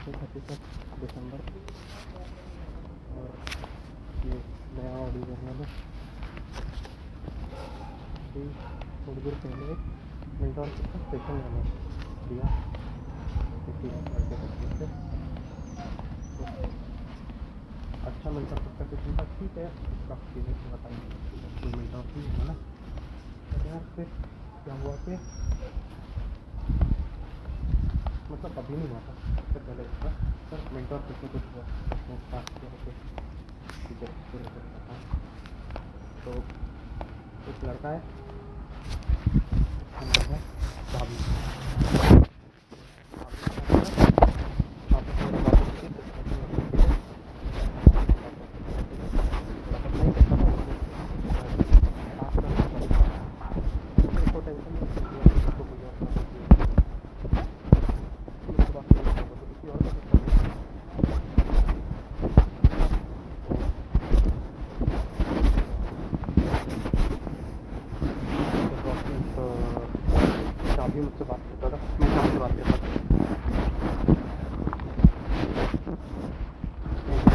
है 31 दिसंबर और ये नया ऑडियो जर्नल है। थोड़ी देर पहले मिल्टन का स्टेशन मैंने दिया किसी लड़के को से अच्छा मिलता सकता स्टेशन था, ठीक है उसका चीज़ें से बताइए मिलता ठीक है ना। तो यार फिर क्या हुआ कि मतलब अभी नहीं हुआ था, उससे पहले इसका सर मिनटों से कुछ हुआ उसने स्टार्ट किया कि ठीक है शुरू करता था। तो एक लड़का है उसका नाम है चाबी। चाबी मुझसे बात करता था, मैं चाबी से बात करता था।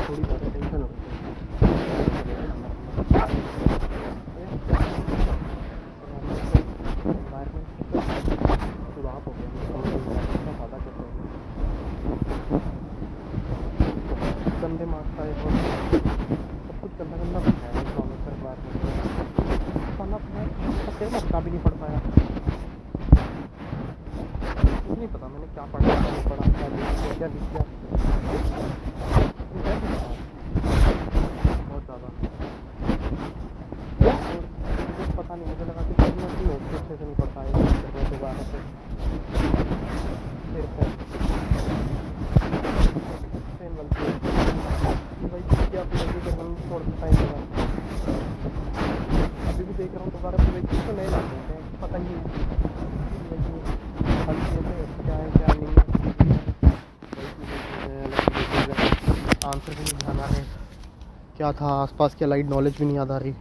थोड़ी ज़्यादा टेंशन हो गई सुधार हो गया ज़्यादा करते हैं गंदे मार्क्स आए और सब कुछ गंदा गंदा बन गया इकोनॉमिक्स का एनवायरनमेंट खाना पीना अच्छा भी नहीं पढ़ पाया। नहीं पता मैंने क्या पढ़ा क्या नहीं पढ़ा, क्या लिख क्या लिख किया बहुत ज़्यादा और मुझे पता नहीं, मुझे लगा कि नोट्स अच्छे से नहीं पढ़ पाएगा दोबारा से फिर सेम गलती भाई क्या हम छोड़ टाइम लगा। अभी भी देख रहा हूँ दोबारा फिर वही तो नए लग रहे हैं, पता ही नहीं क्या है क्या नहीं है, आंसर भी नहीं ध्यान आ रहे क्या था आसपास की लाइट नॉलेज भी नहीं याद आ रही,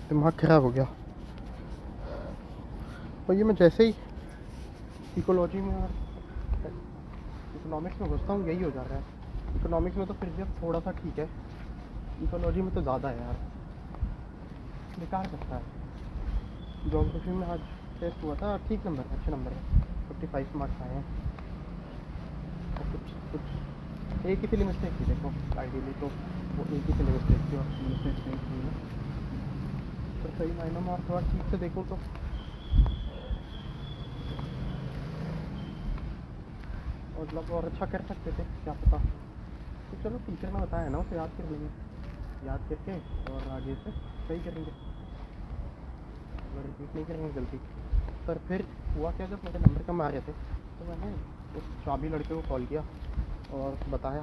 दिमाग खराब हो गया। और ये मैं जैसे ही इकोलॉजी में और इकोनॉमिक्स में घुसता हूँ यही हो जा रहा है। इकोनॉमिक्स में तो फिर भी अब थोड़ा सा ठीक है, इकोलॉजी में तो ज़्यादा है यार, बेकार करता है। ज्योग्राफी में आज टेस्ट हुआ था, ठीक नंबर अच्छे नंबर है, 55 मार्क्स आए हैं। कुछ एक ही सिली मिस्टेक थी देखो, आइडियली तो वो एक ही सिली मिस्टेक थी और मिस्टेक नहीं थी ना, तो सही मायनों में आप थोड़ा ठीक से देखो तो मतलब और अच्छा कर सकते थे, क्या पता। तो चलो टीचर ने बताया ना, उसे याद कर लेंगे, याद करके और आगे से सही करेंगे, रिपीट नहीं करेंगे गलती। पर फिर हुआ क्या, जब मेरे नंबर कम आ रहे थे तो मैंने उस चाबी लड़के को कॉल किया और बताया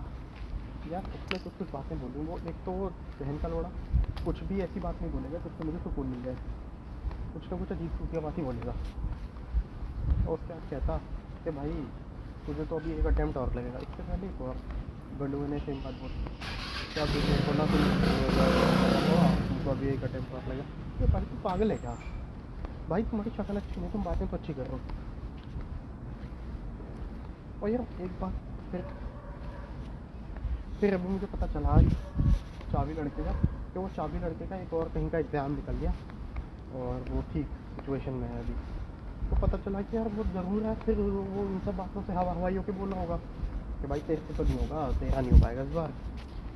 यार उसने कुछ बातें बोली। वो एक तो वो बहन का लोड़ा कुछ भी ऐसी बात नहीं बोलेगा जिससे मुझे सुकून मिल जाए, कुछ ना कुछ अजीब सूखिया बात ही बोलेगा। और क्या कहता कि भाई तुझे तो अभी एक अटैम्प्ट और लगेगा, इससे पहले एक और गंडुए ने सेम बात बोली क्या बोला तुमको अभी एक अटैम्प्ट और लगेगा। ये भाई तू पागल है क्या भाई, तुम्हारी शक्ल अच्छी नहीं, तुम बातें तो अच्छी कर रहे हो। और यार एक बात फिर अभी मुझे पता चला चाबी लड़के का कि वो चाबी लड़के का एक और कहीं का एग्ज़ाम निकल गया और वो ठीक सिचुएशन में है अभी। तो पता चला कि यार वो ज़रूर है, फिर वो इन सब बातों से हवाई होकर बोला होगा कि भाई तेरे से तो नहीं होगा, तेरा नहीं हो पाएगा इस बार,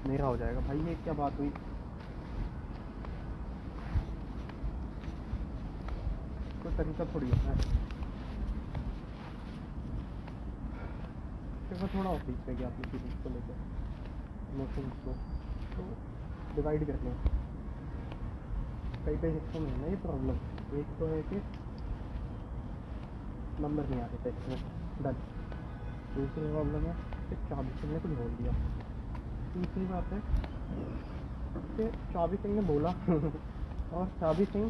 मेरा हो जाएगा। भाई ये क्या बात हुई, कोई तरीका थोड़ी होता है। फिर मैं थोड़ा ऑफिस पे गया अपनी फीलिंग्स को लेकर, इमोशंस को तो डिवाइड कर लें कई हिस्सों में है ना ये प्रॉब्लम। एक तो है कि नंबर नहीं आ रहे थे इसमें डन, दूसरी प्रॉब्लम है कि चाबी सिंह ने कुछ बोल दिया, तीसरी बात है कि चाबी सिंह ने बोला और चाबी सिंह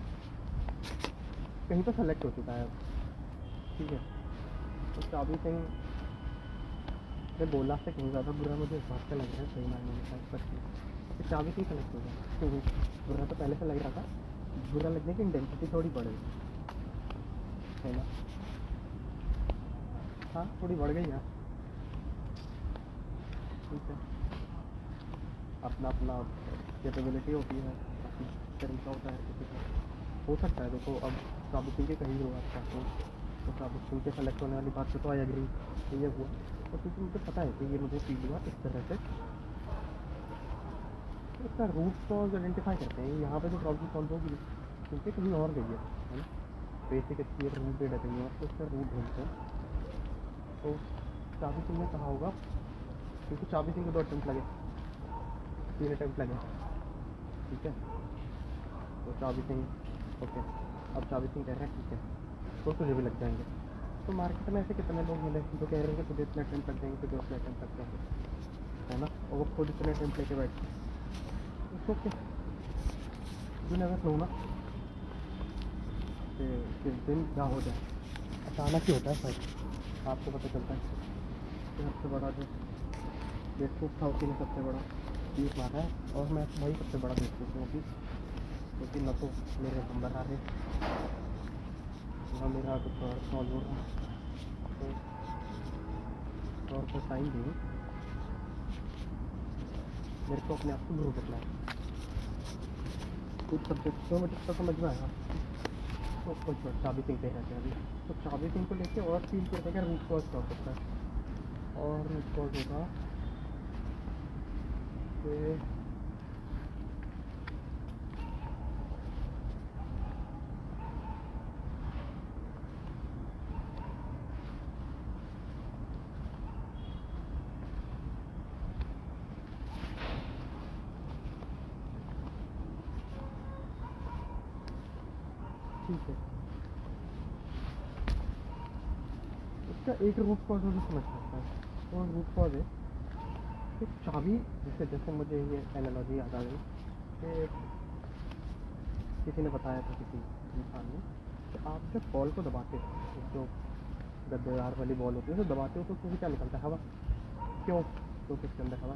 कहीं तो सेलेक्ट हो चुका है अब, ठीक है। तो चाबी सिंह ने बोला से कहीं ज़्यादा बुरा मुझे इस बात का लग रहा है, सही मायने में शायद पर कि चाबी सिंह सेलेक्ट हो गया। बुरा तो पहले से लग रहा था, बुरा लगने की इंटेंसिटी थोड़ी बढ़ गई है ना। हाँ थोड़ी बढ़ गई यार, ठीक है, अपना अपना कैपेबिलिटी होती है, अपना तरीका होता है किसी का। हो सकता है देखो, अब साबित सिंह के कहीं होगा अच्छा तो साबित सिंह के सेलेक्ट होने वाली बात पे तो आई एग्री, ये हुआ तो क्योंकि मुझे पता है कि ये मुझे फील हुआ इस तरह से। तो इसका रूट कॉज आइडेंटिफाई करते हैं, यहाँ पे तो प्रॉब्लम सॉल्व होगी क्योंकि कहीं और गई है ना, बेसिक इसकी रूट डेटा कहीं और, तो इसका रूट ढूंढते हैं। तो चाबी सिंह ने कहा होगा, क्योंकि चाबी सिंह को 2 अटेम्प्ट लगे, 3 अटेम्प्ट लगे, ठीक है। तो चाबी सिंह ओके, अब चाबी सिंह कह रहे हैं ठीक है तो तुझे भी लग जाएंगे। तो मार्केट में ऐसे कितने लोग मिले जो कह रहे हैं कि तुझे इतने अटेम्प्ट लग जाएंगे, तुझे उतने अटेम्प्ट लग जाएंगे, है ना, और वो खुद इतने अटेम्प्ट लेके बैठे, it's okay, you never know ना कि किस दिन क्या हो जाए, अचानक ही होता है शायद, आपको पता चलता है कि सबसे बड़ा जो बेवकूफ़ था उसी ने सबसे बड़ा तीर मारा है, और मैं वही सबसे बड़ा बेवकूफ़ हूँ अभी, क्योंकि न तो मेरे नंबर आ रहे, न मेरा कुछ और सॉल्व हो रहा, तो और तो टाइम भी मेरे को अपने आप को ग्रो करना है, कुछ सब्जेक्ट जो मुझे जितना समझ में आया तो कुछ चाबी सिंह पे रहते हैं अभी, तो चाबी सिंह को लेके और फील करते हैं रूट कॉज क्या हो सकता है, और रूट कॉज होगा कि ठीक है, इसका एक रूट कॉज मुझे समझ सकता है, तो रूट कॉज है कि चाबी, जैसे मुझे ये एनालॉजी याद आ गई कि किसी ने बताया था, किसी इंसान ने, कि आप जब बॉल को दबाते हो, जो गद्देदार वाली बॉल होती है तो दबाते हो तो उसमें क्या निकलता है, हवा, क्यों, क्योंकि उसके अंदर हवा,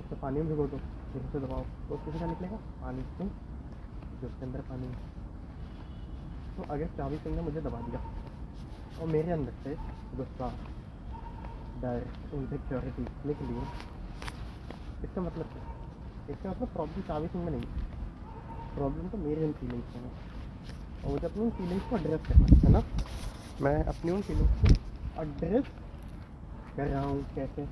उससे पानी में भिगो दो, फिर उसे दबाओ तो उससे क्या निकलेगा, पानी, क्यों, जो उसके अंदर पानी है। तो अगर चाबी सिंह ने मुझे दबा दिया और मेरे अंदर से गुस्सा, डर, इनसिक्योरिटी निकली, इसका मतलब क्या, इसका मतलब प्रॉब्लम चाबी सिंह में नहीं, प्रॉब्लम तो मेरे इन फीलिंग्स में है, और मुझे अपनी उन फीलिंग्स को एड्रेस करना है ना, मैं अपनी उन फीलिंग्स को एड्रेस कर रहा हूँ कैसे,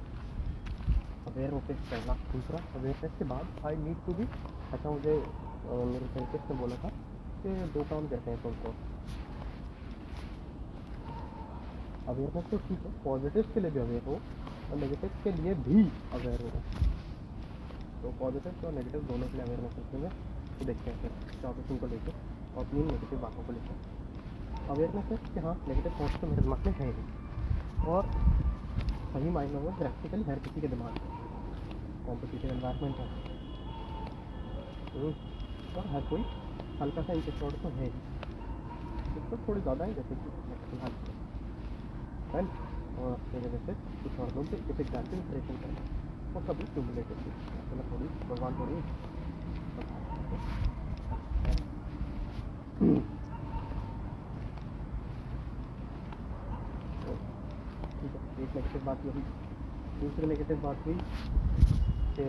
अवेयर होकर पहला, दूसरा अवेयरनेस के बाद आई नीड टू बी, अच्छा मुझे मेरे थेरेपिस्ट ने बोला था कि 2 काम कहते हैं तुमको, अवेयरनेस तो ठीक है, पॉजिटिव के लिए भी अवेयर हो और नेगेटिव के लिए भी अवेयर हो, तो पॉजिटिव और नेगेटिव दोनों के लिए अवेयरनेस रखेंगे। तो देखते हैं फिर टॉपिक को लेकर और अपनी नेगेटिव बातों को लेकर अवेयरनेस है कि हाँ नेगेटिव थॉट्स तो मेरे दिमाग में है ही, और सही मायनों में प्रैक्टिकली हर किसी के दिमाग में कॉम्पिटिटिव एनवायरनमेंट है, और हर कोई हल्का सा इंटरेस्ट तो है ही, इसको थोड़ी ज़्यादा है जैसे कि फिलहाल है, और मेरे वजह से कुछ और लोग इस एग्जाम की इंप्रेशन करें और कभी क्यूमुलेटिव थी, तो मैं थोड़ी भगवान थोड़ी ठीक है। एक नेगेटिव बात यही, दूसरी नेगेटिव बात हुई कि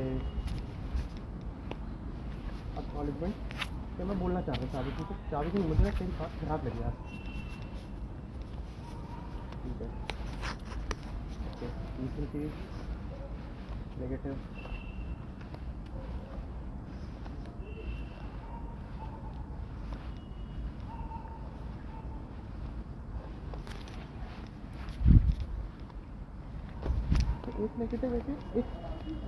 एक्नॉलेजमेंट कि मैं बोलना चाह रहा हूँ चाबी की मुझे ना कई बात खराब लगी यार, ठीक है, ओके। दूसरी चीज़ नेगेटिव, एक नेगेटिव है कि एक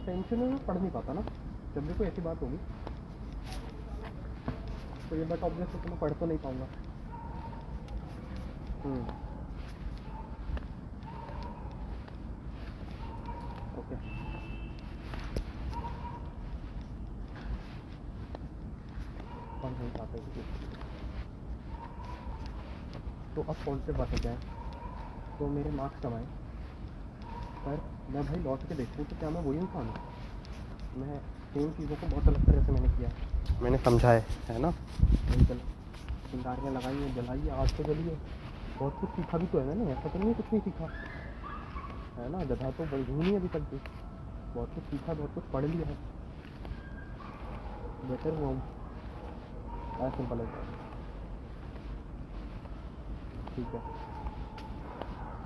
टेंशन में मैं पढ़ नहीं पाता ना, जब भी कोई ऐसी बात होगी तो ये बट ऑब्वियस है कि मैं पढ़ तो नहीं पाऊँगा, ओके। पढ़ नहीं पाते तो अब कौन से बातें जाएँ, तो मेरे मार्क्स कम आए, पर मैं भाई लौट के देखूँ तो क्या मैं वही इंसान हूँ, मैं सेम चीज़ों को बहुत अलग तरह से मैंने किया, मैंने समझा है ना, वही चलो चिंगारियाँ लगाई हैं, जलाई है, आग तो जली है, बहुत कुछ सीखा भी तो है मैंने, ऐसा तो नहीं कुछ नहीं सीखा है ना, गधा तो बड़ी हूँ नहीं अभी तक भी, बहुत कुछ सीखा, बहुत कुछ पढ़ लिया है, बेटर हुआ हूँ, एज सिंपल है। ठीक है,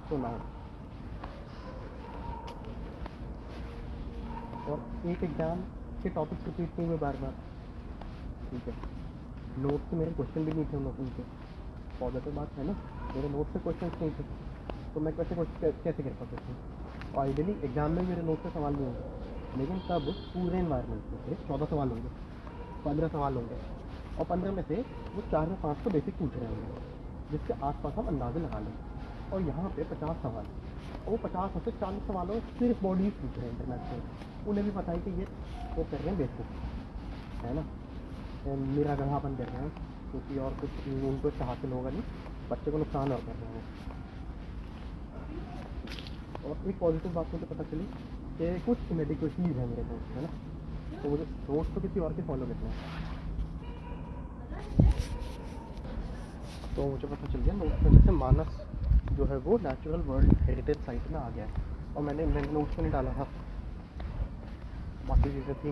तो ना और एक एग्ज़ाम के टॉपिक्स रिपीट नहीं हुए बार बार। ठीक है, नोट से मेरे क्वेश्चन भी नहीं थे उनके, पॉजिटिव बात है ना, मेरे नोट से क्वेश्चन नहीं थे, तो मैं कैसे करता क्वेश्चन। और आइडियली एग्जाम में मेरे नोट से सवाल नहीं होंगे, लेकिन तब पूरे इन्वायरमेंट में से 14 सवाल होंगे, 15 सवाल होंगे, और 15 में से वो 4 या 5 तो बेसिक पूछ रहे होंगे, जिसके आसपास हम अंदाजे लगा लें। और यहाँ पे 50 सवाल, और वो 50 में से 40 सवालों में सिर्फ बॉडीज पूछ रहे हैं इंटरनेशनल, उन्हें भी पता है कि ये वो कर रहे हैं बेसिक, है ना, मेरा गढ़ापन कर रहे हैं, क्योंकि और कुछ उनको इससे हासिल होगा नहीं, बच्चे को नुकसान और कर रहे हैं। और एक पॉजिटिव बात मुझे पता चली कि कुछ इनएडिक्वेसीज है मेरे नोट्स, है ना, तो मुझे नोट्स तो किसी और के फॉलो करना है। तो मुझे पता चल गया नोट्स में जैसे मानस जो है वो नेचुरल वर्ल्ड हेरिटेज साइट में आ गया है, और मैंने नोट्स में नहीं डाला था, बाकी चीज़ें थी।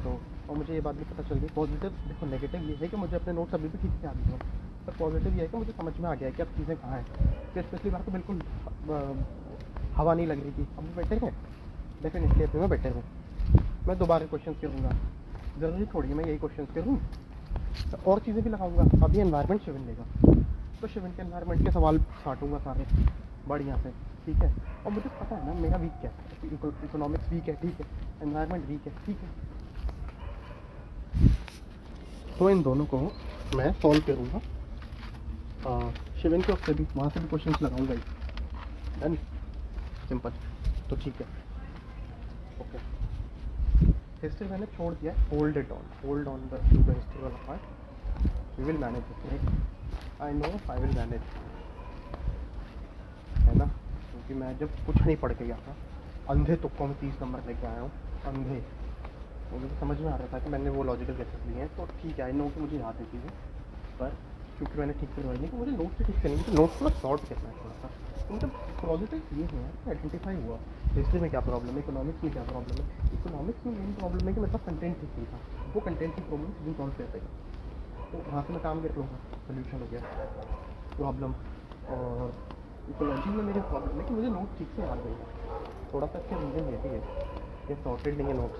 तो और मुझे ये बात भी पता चल गई, पॉजिटिव देखो, नेगेटिव ये है कि मुझे अपने नोट्स अभी भी ठीक से आ गए हैं, पर पॉजिटिव ये है कि मुझे समझ में आ गया है कि अब चीज़ें कहाँ हैं, कि पिछली बार तो बिल्कुल हवा नहीं लग रही थी, अब बेटर है, डेफिनेटली अभी मैं बेटर हूँ, मैं दोबारा क्वेश्चन करूँगा, ज़रूरी थोड़ी है मैं यही क्वेश्चन करूँ, तो और चीज़ें भी लगाऊंगा। अभी एनवायरनमेंट शिविन लेगा, तो शिविन के एनवायरनमेंट के सवाल छाटूंगा सारे बढ़िया से, ठीक है। और मुझे पता है ना मेरा वीक क्या है, इकोनॉमिक्स वीक है, ठीक है, एनवायरनमेंट वीक है, ठीक है, तो इन दोनों को मैं सॉल्व करूँगा, शिविन के उससे भी, वहाँ से भी क्वेश्चन लगाऊंगा ही, डन, सिंपल। तो ठीक है, ओके। हिस्ट्री मैंने छोड़ दिया, hold it on, hold on the history वाला part, we will manage it, right, I know I will manage, है ना, क्योंकि मैं जब कुछ नहीं पढ़ के गया था, अंधे तुक्कों में 30 नंबर लेके आया हूँ, अंधे, मुझे तो समझ में आ रहा था कि मैंने वो लॉजिकल कैसे लिए हैं, तो ठीक है, आई नो कि मुझे याद है चीज़ें, पर क्योंकि मैंने ठीक से करवाई नहीं, कि मुझे नोट्स से ठीक करनी, मुझे नोट्स को शॉर्ट करना है थोड़ा सा, तो मतलब पॉजिटिव ये है आइडेंटिफाई हुआ हिस्ट्री में क्या प्रॉब्लम है, इकोनॉमिक्स में क्या प्रॉब्लम है। इकोनॉमिक्स में मेन प्रॉब्लम है कि मेरे पास कंटेंट ठीक नहीं था, वो कंटेंट की प्रॉब्लम सीधे सॉल्व कर देगा, तो वहाँ से मैं काम कर लूँगा, सोल्यूशन हो गया प्रॉब्लम। और इकोलॉजी में मेरी प्रॉब्लम है कि मुझे नोट्स ठीक से याद नहीं है, थोड़ा सा इसका रीज़न ये भी है कि सॉर्टेड नहीं है नोट्स,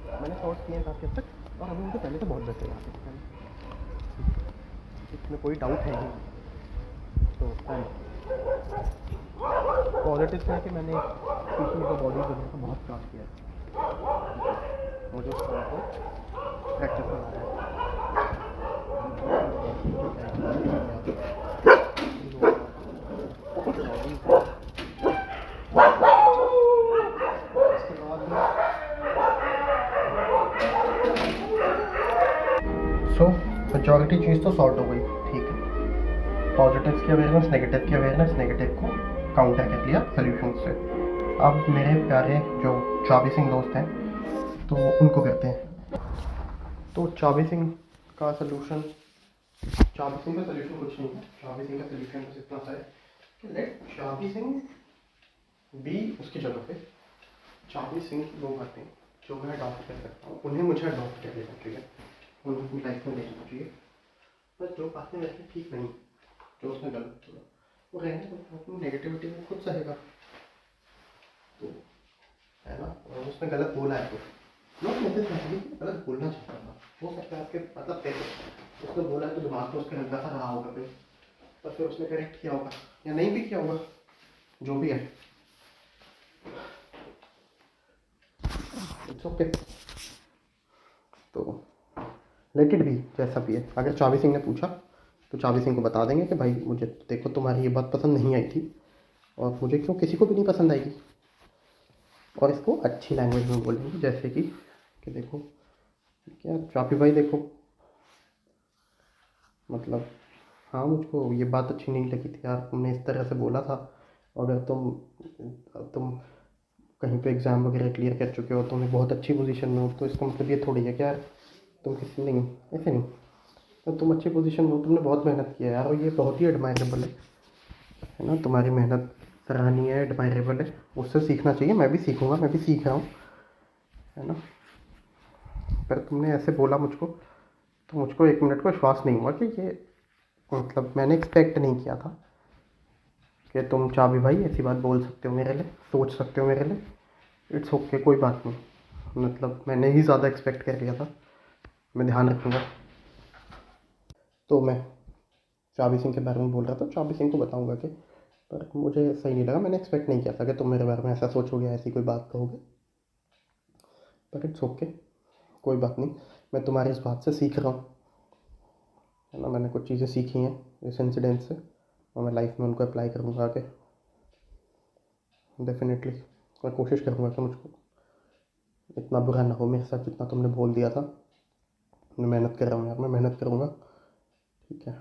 मैंने सॉर्ट किए हैं काफ़ी हद तक, और अभी मुझे पहले से बहुत बेहतर याद है, इसमें कोई डाउट है ही नहीं। तो पॉजिटिव है कि मैंने पीछे का बॉडी बनाने का बहुत काम किया है, मुझे उस काम को प्रैक्टिस करना है। सो मेजॉरिटी चीज़ तो सॉर्ट हो गई, ठीक है, पॉजिटिव की अवेयरनेस, नेगेटिव को काउंटर कर लिया सोल्यूशन से। अब मेरे प्यारे जो चाबी सिंह दोस्त हैं, तो उनको करते हैं। तो चाबी सिंह का सोल्यूशन कुछ नहीं है, चाबी सिंह का सोल्यूशन बस इतना सा है कि लेट चाबी सिंह बी उसकी जगह पे चाबी सिंह लोग आते हैं जो मैं अडॉप्ट कर सकता हूँ, उन्हें मुझे अडॉप्ट कर लेना चाहिए, उन्हें अपनी लाइफ में ले जाना चाहिए, पर जो बातें वैसे ठीक नहीं, जो उसने गलत किया वो रहने तो अपनी नेगेटिविटी में खुद सहेगा, तो है ना, और उसने गलत बोला है तो नॉट नेसेसरी गलत बोलना चाहता था, हो सकता है आपके मतलब कैसे उसने बोला है तो दिमाग तो उसका हल्का सा रहा होगा फिर, पर फिर उसने करेक्ट किया होगा या नहीं भी किया होगा, जो भी है इट्स ओके। तो लेट इट भी, जैसा भी है, अगर चाबी सिंह ने पूछा तो चाबी सिंह को बता देंगे कि भाई मुझे देखो तुम्हारी ये बात पसंद नहीं आई थी, और मुझे क्यों किसी को भी नहीं पसंद आएगी, और इसको अच्छी लैंग्वेज में बोलेंगे, जैसे कि देखो क्या चाबी भाई देखो, मतलब हाँ मुझको ये बात अच्छी नहीं लगी थी यार, तुमने इस तरह से बोला था, अगर तुम कहीं पे एग्ज़ाम वगैरह क्लियर कर चुके हो, तुम एक बहुत अच्छी पोजीशन में हो, तो इसका मतलब ये थोड़ी है कि यार तुम किसी नहीं, ऐसे नहीं, और तुम अच्छी पोजीशन में हो, तुमने बहुत मेहनत की है यार, और ये बहुत ही एडमायरेबल है ना। तुम्हारी मेहनत सराहनीय है, एडमायरेबल है, उससे सीखना चाहिए। मैं भी सीखूंगा, मैं भी सीख रहा हूँ, है ना। पर तुमने ऐसे बोला मुझको, तो मुझको एक मिनट को विश्वास नहीं हुआ कि ये, मतलब मैंने एक्सपेक्ट नहीं किया था कि तुम चाबी भाई ऐसी बात बोल सकते हो मेरे लिए, सोच सकते हो मेरे लिए। इट्स ओके, कोई बात नहीं, मतलब मैंने ही ज़्यादा एक्सपेक्ट कर लिया था। मैं ध्यान रखूँगा। तो मैं चाबी सिंह के बारे में बोल रहा था, चाबी सिंह को बताऊँगा कि, पर मुझे सही नहीं लगा, मैंने एक्सपेक्ट नहीं किया था कि तुम मेरे बारे में ऐसा सोचोगे, ऐसी कोई बात कहोगे। बट इट्स ओके, कोई बात नहीं। मैं तुम्हारी इस बात से सीख रहा हूँ, है ना। मैंने कुछ चीज़ें सीखी हैं इस इंसिडेंट से, और मैं लाइफ में उनको अप्लाई करूँगा आगे। डेफिनेटली मैं कोशिश करूँगा कि मुझको इतना बुरा ना हो मेरे साथ जितना तुमने बोल दिया था। मैं मेहनत कर रहा हूँ यार, मैं मेहनत करूँगा, ठीक है।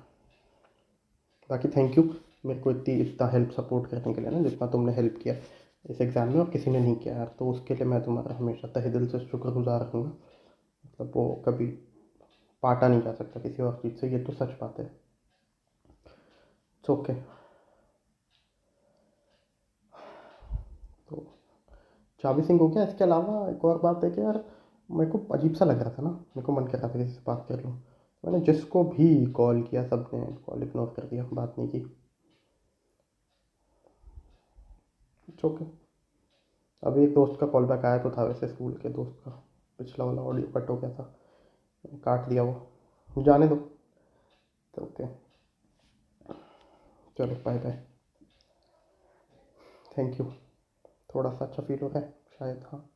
बाकी थैंक यू मेरे को इतना हेल्प सपोर्ट करने के लिए ना, जितना तुमने हेल्प किया इस एग्ज़ाम में और किसी ने नहीं किया यार, तो उसके लिए मैं तुम्हारा हमेशा तहे दिल से शुक्रगुजार रहूँगा। मतलब वो कभी पाटा नहीं जा सकता किसी और चीज़ से, ये तो सच बात है। It's okay. तो चाबी सिंह हो गया, इसके अलावा एक और बात है कि यार मेरे को अजीब सा लग रहा था ना, मेरे को मन कर रहा था किसी से बात कर लूँ। मैंने जिसको भी कॉल किया सब ने कॉल इग्नोर कर दिया, बात नहीं की। It's okay. अभी एक दोस्त का कॉल बैक आया तो था, वैसे स्कूल के दोस्त का, पिछला वाला ऑडियो कट हो गया था, मैंने काट दिया वो, जाने दो। तो ओके, चलो बाय बाय। Thank you. थोड़ा सा अच्छा फील हो रहा है शायद, हाँ।